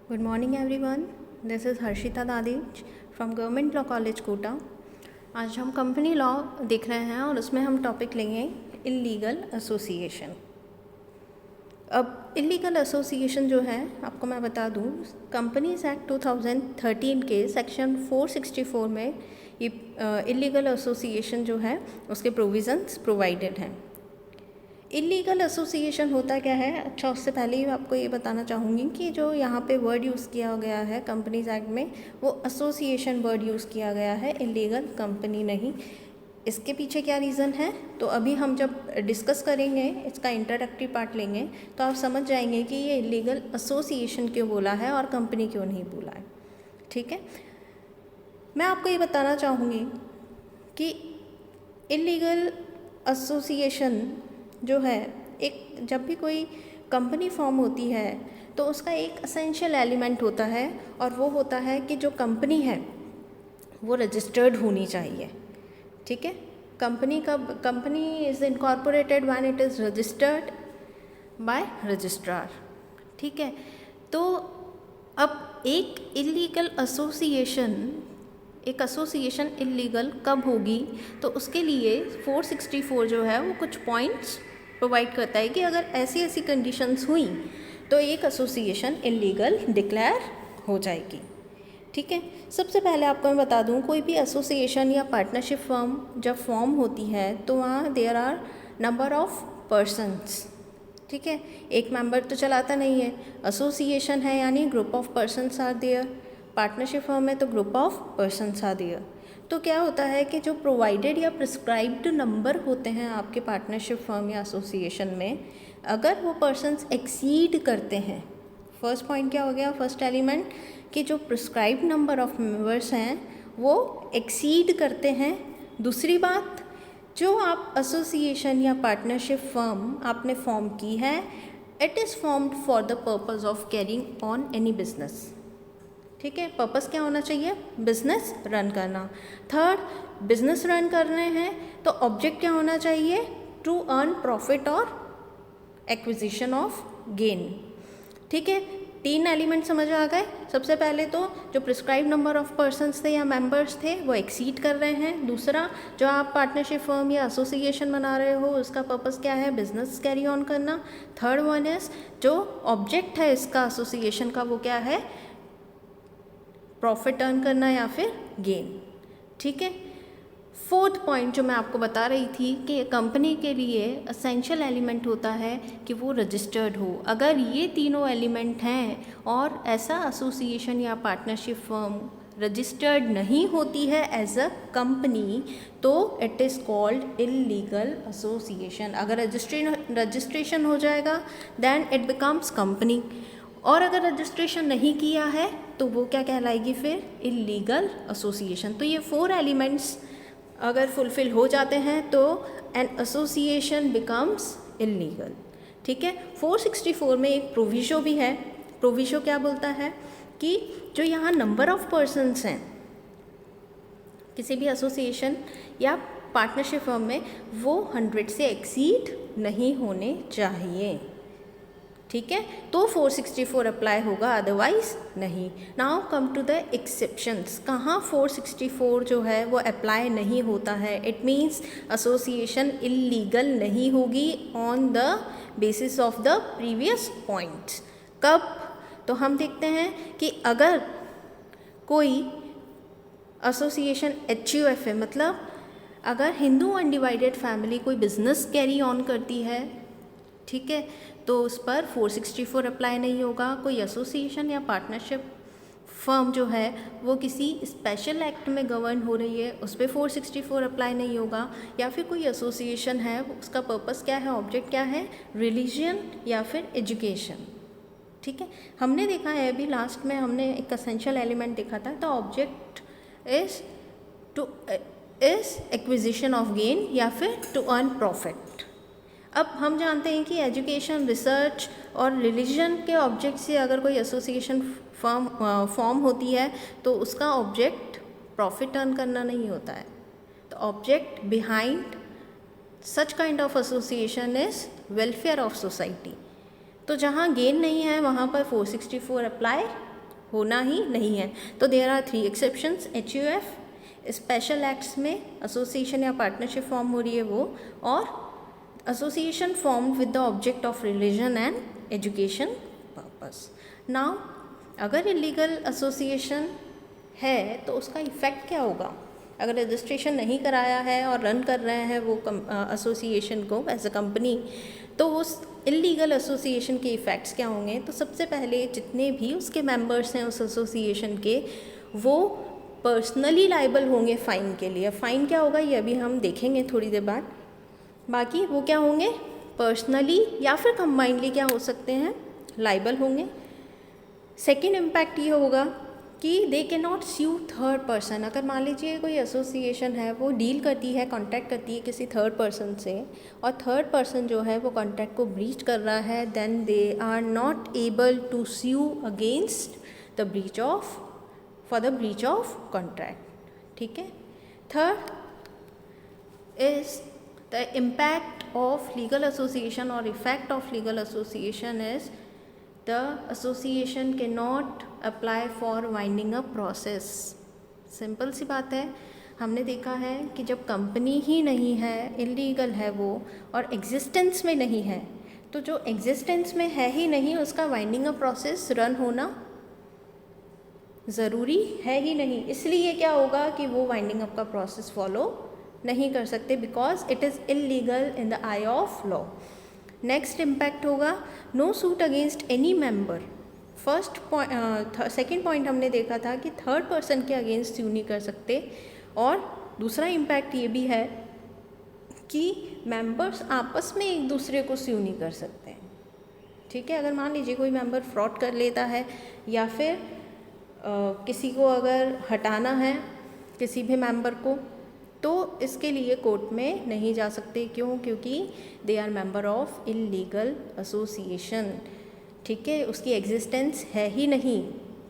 Good morning everyone. This is Harshita Dadij from Government Law College Kota. आज हम company law देख रहे हैं और उसमें हम टॉपिक लेंगे इल्लीगल एसोसिएशन. अब इल्लीगल एसोसिएशन जो है आपको मैं बता दूं, कंपनीज एक्ट 2013 के सेक्शन 464 में ये इल्लीगल एसोसिएशन जो है उसके प्रोविज़न्स प्रोवाइडेड हैं. इल्लीगल एसोसिएशन होता क्या है? अच्छा, उससे पहले ही आपको ये बताना चाहूँगी कि जो यहाँ पे वर्ड यूज़ किया गया है कंपनीज एक्ट में, वो एसोसिएशन वर्ड यूज़ किया गया है, इल्लीगल कंपनी नहीं. इसके पीछे क्या रीज़न है तो अभी हम जब डिस्कस करेंगे, इसका इंट्रोडक्टरी पार्ट लेंगे तो आप समझ जाएंगे कि ये इल्लीगल एसोसिएशन क्यों बोला है और कंपनी क्यों नहीं बोला है. ठीक है, मैं आपको ये बताना चाहूँगी कि इल्लीगल एसोसिएशन जो है, एक जब भी कोई कंपनी फॉर्म होती है तो उसका एक एसेंशियल एलिमेंट होता है और वो होता है कि जो कंपनी है वो रजिस्टर्ड होनी चाहिए. ठीक है, company is incorporated when it is registered bye registrar. ठीक है, तो अब एक एसोसिएशन इल्लीगल कब होगी तो उसके लिए 464 जो है वो कुछ पॉइंट्स प्रोवाइड करता है कि अगर ऐसी ऐसी कंडीशंस हुई तो एक एसोसिएशन इल्लीगल डिक्लेयर हो जाएगी. ठीक है, सबसे पहले आपको मैं बता दूं, कोई भी एसोसिएशन या पार्टनरशिप फर्म जब फॉर्म होती है तो वहाँ there are number of persons. ठीक है, एक मेंबर तो चलाता नहीं है. एसोसिएशन है यानी group of persons are there. Partnership firm है तो group of persons are there. तो क्या होता है कि जो प्रोवाइडेड या प्रिस्क्राइब्ड नंबर होते हैं आपके पार्टनरशिप फर्म या एसोसिएशन में, अगर वो पर्सन्स एक्सीड करते हैं, फर्स्ट पॉइंट क्या हो गया, फर्स्ट एलिमेंट, कि जो प्रिस्क्राइब्ड नंबर ऑफ मेंबर्स हैं वो एक्सीड करते हैं. दूसरी बात, जो आप एसोसिएशन या पार्टनरशिप फर्म आपने फॉर्म की है, it is formed for the purpose of carrying on any business. ठीक है, पर्पस क्या होना चाहिए? बिजनेस रन करना. थर्ड, बिजनेस रन कर रहे हैं तो ऑब्जेक्ट क्या होना चाहिए? टू अर्न प्रॉफिट और एक्विजिशन ऑफ गेन. ठीक है, 3 एलिमेंट समझ आ गए. सबसे पहले तो जो प्रिस्क्राइब नंबर ऑफ पर्सन्स थे या मेंबर्स थे वो एक्सीड कर रहे हैं. दूसरा, जो आप पार्टनरशिप फर्म या एसोसिएशन बना रहे हो उसका पर्पस क्या है? बिजनेस कैरी ऑन करना. थर्ड वन इज, जो ऑब्जेक्ट है इसका एसोसिएशन का वो क्या है? प्रॉफिट अर्न करना या फिर गेन. ठीक है, फोर्थ पॉइंट जो मैं आपको बता रही थी कि कंपनी के लिए एसेंशियल एलिमेंट होता है कि वो रजिस्टर्ड हो. अगर ये तीनों एलिमेंट हैं और ऐसा एसोसिएशन या पार्टनरशिप फर्म रजिस्टर्ड नहीं होती है एज अ कंपनी तो it is called illegal association. अगर रजिस्ट्रेशन हो जाएगा देन इट बिकम्स कंपनी, और अगर रजिस्ट्रेशन नहीं किया है तो वो क्या कहलाएगी फिर? Illegal association. तो ये 4 एलिमेंट्स अगर फुलफिल हो जाते हैं तो एन एसोसिएशन बिकम्स इल्लीगल. ठीक है, 464 में एक प्रोविजो भी है. प्रोविजो क्या बोलता है कि जो यहाँ नंबर ऑफ पर्सन्स हैं किसी भी एसोसिएशन या पार्टनरशिप फर्म में, वो 100 से एक्सीड नहीं होने चाहिए. ठीक है, तो 464 अप्लाई होगा, अदरवाइज नहीं. Now come to the exceptions. कहाँ 464 जो है वो अप्लाई नहीं होता है? इट मीन्स एसोसिएशन इल्लीगल नहीं होगी on the basis of the previous points. कब? तो हम देखते हैं कि अगर कोई एसोसिएशन HUF है, मतलब अगर हिंदू अनडिवाइडेड फैमिली कोई बिजनेस कैरी ऑन करती है, ठीक है, तो उस पर 464 अप्लाई नहीं होगा. कोई एसोसिएशन या पार्टनरशिप फर्म जो है वो किसी स्पेशल एक्ट में गवर्न हो रही है, उस पर 464 अप्लाई नहीं होगा. या फिर कोई एसोसिएशन है, उसका पर्पस क्या है, ऑब्जेक्ट क्या है? रिलीजन या फिर एजुकेशन. ठीक है, हमने देखा है अभी लास्ट में हमने एक एसेंशियल एलिमेंट देखा था. The object is acquisition of gain या फिर टू अर्न प्रॉफिट. अब हम जानते हैं कि एजुकेशन, रिसर्च और रिलीजन के ऑब्जेक्ट से अगर कोई एसोसिएशन फॉर्म होती है तो उसका ऑब्जेक्ट प्रॉफिट अर्न करना नहीं होता है. The object behind such kind of association is welfare of society. तो जहाँ गेन नहीं है वहाँ पर 464 अप्लाई होना ही नहीं है। तो there are 3 exceptions, HUF, special acts में एसोसिएशन या पार्टनरशिप फॉर्म हो रही है वो, और association form with the object of religion and education purpose. Now अगर इलीगल एसोसिएशन है तो उसका इफ़ेक्ट क्या होगा? अगर रजिस्ट्रेशन नहीं कराया है और रन कर रहे हैं वो एसोसिएशन को एज अ कंपनी, तो उस इलीगल एसोसिएशन के इफ़ेक्ट्स क्या होंगे? तो सबसे पहले जितने भी उसके मेंबर्स हैं उस एसोसिएशन के, वो पर्सनली लाइबल होंगे फ़ाइन के लिए। फ़ाइन क्या होगा ये अभी हम देखेंगे थोड़ी देर बाद। बाकी वो क्या होंगे? पर्सनली या फिर कंबाइंडली क्या हो सकते हैं? लाइबल होंगे। सेकेंड इम्पैक्ट ये होगा कि they can not sue third person. अगर मान लीजिए कोई एसोसिएशन है वो डील करती है, कॉन्टैक्ट करती है किसी थर्ड पर्सन से, और थर्ड पर्सन जो है वो कॉन्ट्रैक्ट को ब्रीच कर रहा है, then they are not able to sue against the breach of for the breach of contract. ठीक है। Third is the impact of legal association और effect of legal association is the association cannot apply for winding up process। Simple सी बात है, हमने देखा है कि जब कंपनी ही नहीं है, इलीगल है वो, और एग्जिस्टेंस में नहीं है, तो जो एग्जिस्टेंस में है ही नहीं उसका वाइंडिंग अप प्रोसेस रन होना ज़रूरी है ही नहीं। इसलिए क्या होगा कि वो वाइंडिंग अप का प्रोसेस फॉलो नहीं कर सकते, because it is illegal in the eye of law. Next impact होगा no suit against any member. First point, second point हमने देखा था कि थर्ड पर्सन के अगेंस्ट स्यू नहीं कर सकते, और दूसरा इम्पैक्ट ये भी है कि मेंबर्स आपस में एक दूसरे को स्यू नहीं कर सकते। ठीक है। अगर मान लीजिए कोई मेंबर फ्रॉड कर लेता है या फिर किसी को अगर हटाना है किसी भी मेंबर को, तो इसके लिए कोर्ट में नहीं जा सकते। क्यों? क्योंकि they are member of illegal association. ठीक है। उसकी एग्जिस्टेंस है ही नहीं।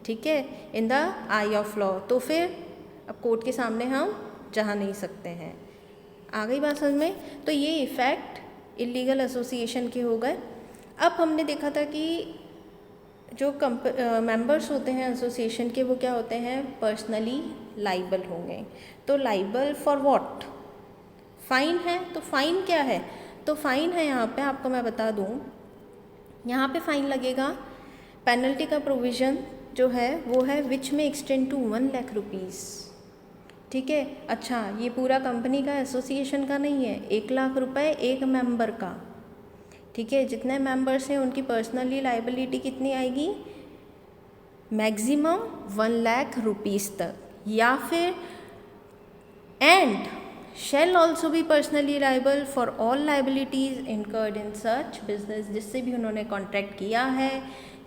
ठीक है, in the eye of law. तो फिर अब कोर्ट के सामने हम जा नहीं सकते हैं। आ गई बात समझ में? तो ये इफ़ेक्ट इलीगल एसोसिएशन के हो गए। अब हमने देखा था कि जो मेंबर्स होते हैं एसोसिएशन के, वो क्या होते हैं? पर्सनली लाइबल होंगे। तो लाइबल फॉर व्हाट? फ़ाइन है। तो फ़ाइन क्या है? तो फ़ाइन है यहाँ पे आपको मैं बता दूँ, यहाँ पे फ़ाइन लगेगा। पेनल्टी का प्रोविज़न जो है वो है विच में एक्सटेंड टू 1 लाख रुपीज़। ठीक है। अच्छा, ये पूरा कंपनी का एसोसिएशन का नहीं है, 1 लाख रुपए एक मेंबर का। ठीक है। जितने मेंबर्स हैं उनकी पर्सनली लाइबिलिटी कितनी आएगी? मैक्सिमम 1 लाख रुपीज़ तक। या फिर and shall also be personally liable for all liabilities incurred in such business। जिससे भी उन्होंने कॉन्ट्रैक्ट किया है,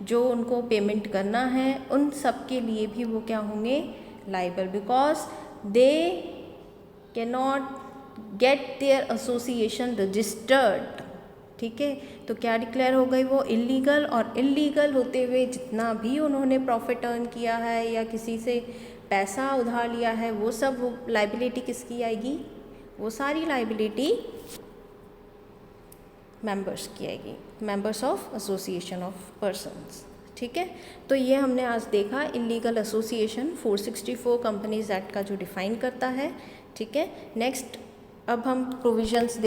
जो उनको पेमेंट करना है, उन सब के लिए भी वो क्या होंगे? Liable, because they can not get their association registered. ठीक है। तो क्या डिक्लेयर हो गई? वो इलीगल, और इलीगल होते हुए जितना भी उन्होंने प्रॉफिट अर्न किया है या किसी से पैसा उधार लिया है, वो सब वो लाइबिलिटी किसकी आएगी? वो सारी लाइबिलिटी मेंबर्स की आएगी, members of association of persons. ठीक है। तो ये हमने आज देखा इलीगल एसोसिएशन 464 कंपनीज एक्ट का जो डिफाइन करता है। ठीक है। नेक्स्ट अब हम प्रोविजंस